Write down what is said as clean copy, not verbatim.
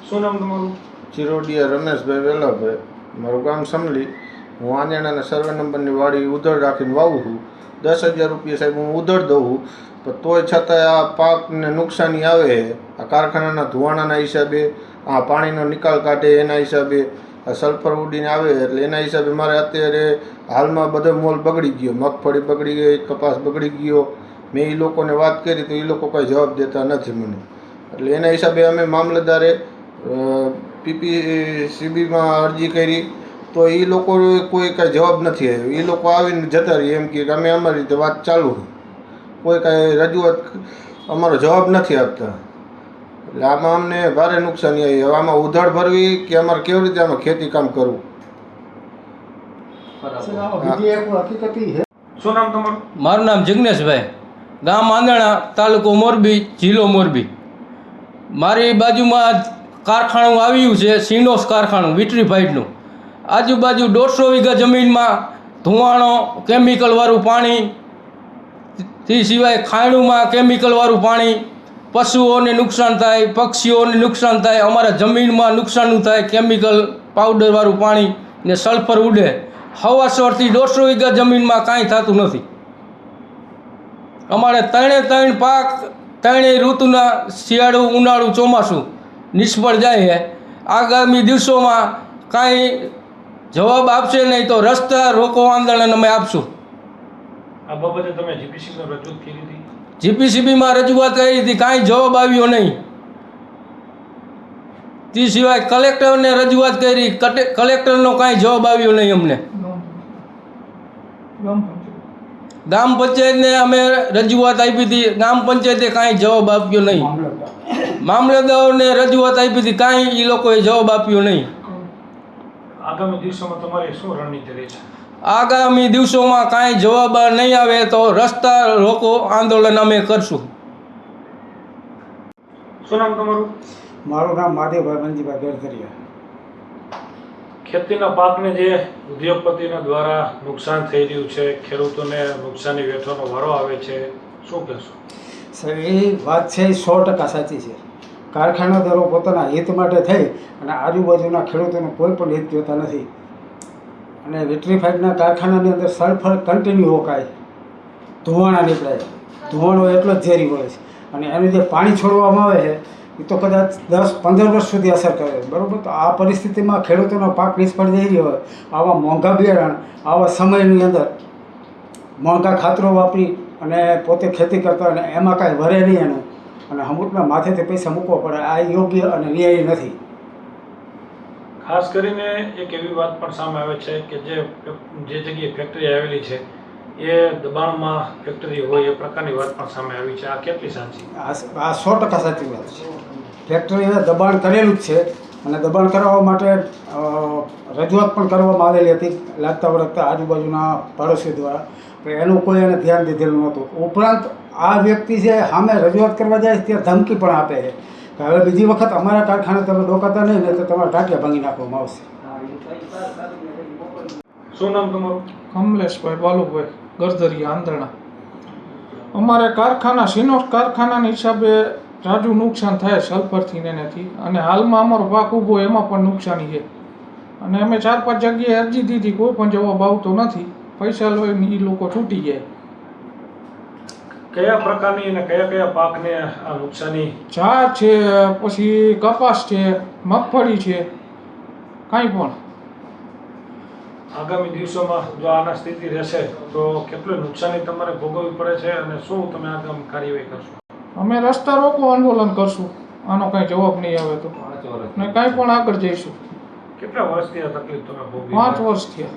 શું નામ તમારું? ચિરોડિયા રમેશભાઈ વેલાભાઈ, મારું ગામ સમલી. હું આંજણાના સર્વે નંબરની વાડી ઉધડ રાખીને વાવું છું. 10,000 રૂપિયા સાહેબ હું ઉધડ દઉં છું, પણ તોય છતાંય આ પાકને નુકસાની આવે. આ કારખાનાના ધુવાણાના હિસાબે, આ પાણીનો નિકાલ કાઢે એના હિસાબે, આ સલ્ફર ઉડીને આવે એટલે એના હિસાબે મારે અત્યારે હાલમાં બધો મોલ બગડી ગયો. મગફળી બગડી ગઈ, કપાસ બગડી ગયો. મેં એ લોકોને વાત કરી તો એ લોકો કોઈ જવાબ દેતા નથી મને. એટલે એના હિસાબે અમે મામલતદારે PPCBમાં અરજી કરી તો એ લોકો કોઈ કાંઈ જવાબ નથી આવ્યો. એ લોકો આવીને જતા રહી એમ કે અમે અમારી રીતે વાત ચાલુ, કોઈ કાંઈ રજૂઆત અમારો જવાબ નથી આપતા. એટલે આમાં અમને ભારે નુકસાની આવી. હવે આમાં ઉધાર ભરવી કે અમારે કેવી રીતે આમાં ખેતી કામ કરવું? શું નામ તમારું? મારું નામ જિગ્નેશભાઈ, ગામ આંદણા, તાલુકો મોરબી, જિલ્લો મોરબી. મારી બાજુમાં કારખાનું આવ્યું છે, સિનોસ કારખાનું વિટ્રીફાઇડનું. આજુબાજુ 150 વીઘા જમીનમાં ધુવાણો, કેમિકલવાળું પાણી, તે સિવાય ખાયણુંમાં કેમિકલવાળું પાણી. પશુઓને નુકસાન થાય, પક્ષીઓને નુકસાન થાય, અમારા જમીનમાં નુકસાન થાય. કેમિકલ પાવડરવાળું પાણી ને સલ્ફર ઉડે. હવાસરથી 150 વીઘા જમીનમાં કાંઈ થતું નથી. અમારે ત્રણે પાક, ત્રણેય ઋતુના શિયાળું, ઉનાળું, ચોમાસું નિષ્ફળ જાય છે. આગામી દિવસોમાં કાંઈ જવાબ આપશે નહીં તો રસ્તા રોકો આંદોલન અમે આપશું. આ બાબતે તમે જીપીસીબીમાં રજૂઆત કરી હતી? જીપીસીબીમાં રજૂઆત કરી હતી, કાંઈ જવાબ આવ્યો નહીં. તે સિવાય કલેક્ટરને રજૂઆત કરી, કલેક્ટરનો કાંઈ જવાબ આવ્યો નહીં અમને. ગ્રામ પંચાયતને અમે રજૂઆત આપી હતી, ગ્રામ પંચાયતે કાંઈ જવાબ આપ્યો નહીં. મામલતદારને રજૂઆત આપી હતી, કાંઈ એ લોકોએ જવાબ આપ્યો નહીં. આગામી દિવસોમાં તમારી શું રણનીતિ રહે છે? આગામી દિવસોમાં કાંઈ જવાબ નહીં આવે તો રસ્તા રોકો આંદોલન અમે કરશું. શું નામ તમારું? મારું નામ માધવભાઈ મંજીભાઈ ગરધરિયા. ખેતીના પાકને જે ઉદ્યોગપતિના દ્વારા નુકસાન થઈ રહ્યું છે, ખેડૂતોને નુકસાની વેઠવાનો વારો આવે છે, શું કહેશો? સર, એ વાત છે એ 100% સાચી છે. કારખાનાદારો પોતાના હિત માટે થઈ અને આજુબાજુના ખેડૂતોનું કોઈ પણ હિત જોતા નથી. અને વિટ્રીફાઇડના કારખાનાની અંદર સલ્ફર કન્ટિન્યુ રોકાય, ધુવાણા નીકળે. ધુવાણો એટલો જ ઝેરી હોય છે અને એનું જે પાણી છોડવામાં આવે છે એ તો કદાચ 10-15 વર્ષ સુધી અસર કરે. બરાબર, તો આ પરિસ્થિતિમાં ખેડૂતોનો પાક નિષ્ફળ જઈ રહ્યો હોય, આવા મોંઘા બિયારણ, આવા સમયની અંદર મોંઘા ખાતરો વાપરી અને પોતે ખેતી કરતા અને એમાં કાંઈ વરે નહીં એનું, અને અમુકના માથેથી પૈસા મૂકવા પડે, આ યોગ્ય અને ન્યાયી નથી. ખાસ કરીને એક એવી વાત પણ સામે આવે છે કે જે જગ્યાએ ફેક્ટરી આવેલી છે એ દબાણમાં ફેક્ટરી હોય એ પ્રકારની વાત પણ સામે આવી છે. આ કેટલી સાચી? આ 100% સાચી વાત છે. ફેક્ટરીએ દબાણ કરેલું જ છે અને દબાણ કરાવવા માટે રજૂઆત પણ કરવામાં આવેલી હતી લાગતા વળગતા આજુબાજુના પાડોશીઓ દ્વારા, પણ એનું કોઈ એને ધ્યાન દીધેલું નહોતું. ઉપરાંત આ વ્યક્તિ છે સામે રજૂઆત કરવા જાય ત્યાં ધમકી પણ આપે છે કે હવે બીજી વખત અમારા કારખાને તમે ડોકાતા નહીં ને તો તમારા ટાંટિયા ભાંગી નાખવામાં આવશે. શું નામ તમારું? કમલેશભાઈ બાલુભાઈ ગરધરિયા, આંધણા. અમારે કારખાના સિનોસ કારખાનાના હિસાબે જાજુ નુકસાન થાય સલ્ફરથી ને એનાથી, અને હાલમાં અમારો પાક ઊભો એમાં પણ નુકસાની છે. અને અમે 4-5 જગ્યાએ અરજી દીધી, કોઈ પણ જવાબ આવતો નથી. પૈસા લઈને એ લોકો છૂટી જાય. કયા પ્રકારની અને કયા કયા પાકને આ નુકસાની? ચા છે, પછી કપાસ છે, મગફળી છે, કાંઈ પણ. આગામી દિવસોમાં જો આના સ્થિતિ રહેશે તો કેટલું નુકસાની તમારે ભોગવવી પડે છે અને શું તમે આગામી કાર્યવાહી કરશો? અમે રસ્તા રોકો આંદોલન કરશું, આનો કાંઈ જવાબ નહીં આવે તો, ને કાંઈ પણ આગળ જઈશું. કેટલા વર્ષથી આ તકલીફ તમે ભોગવી? 5 વર્ષ થયા.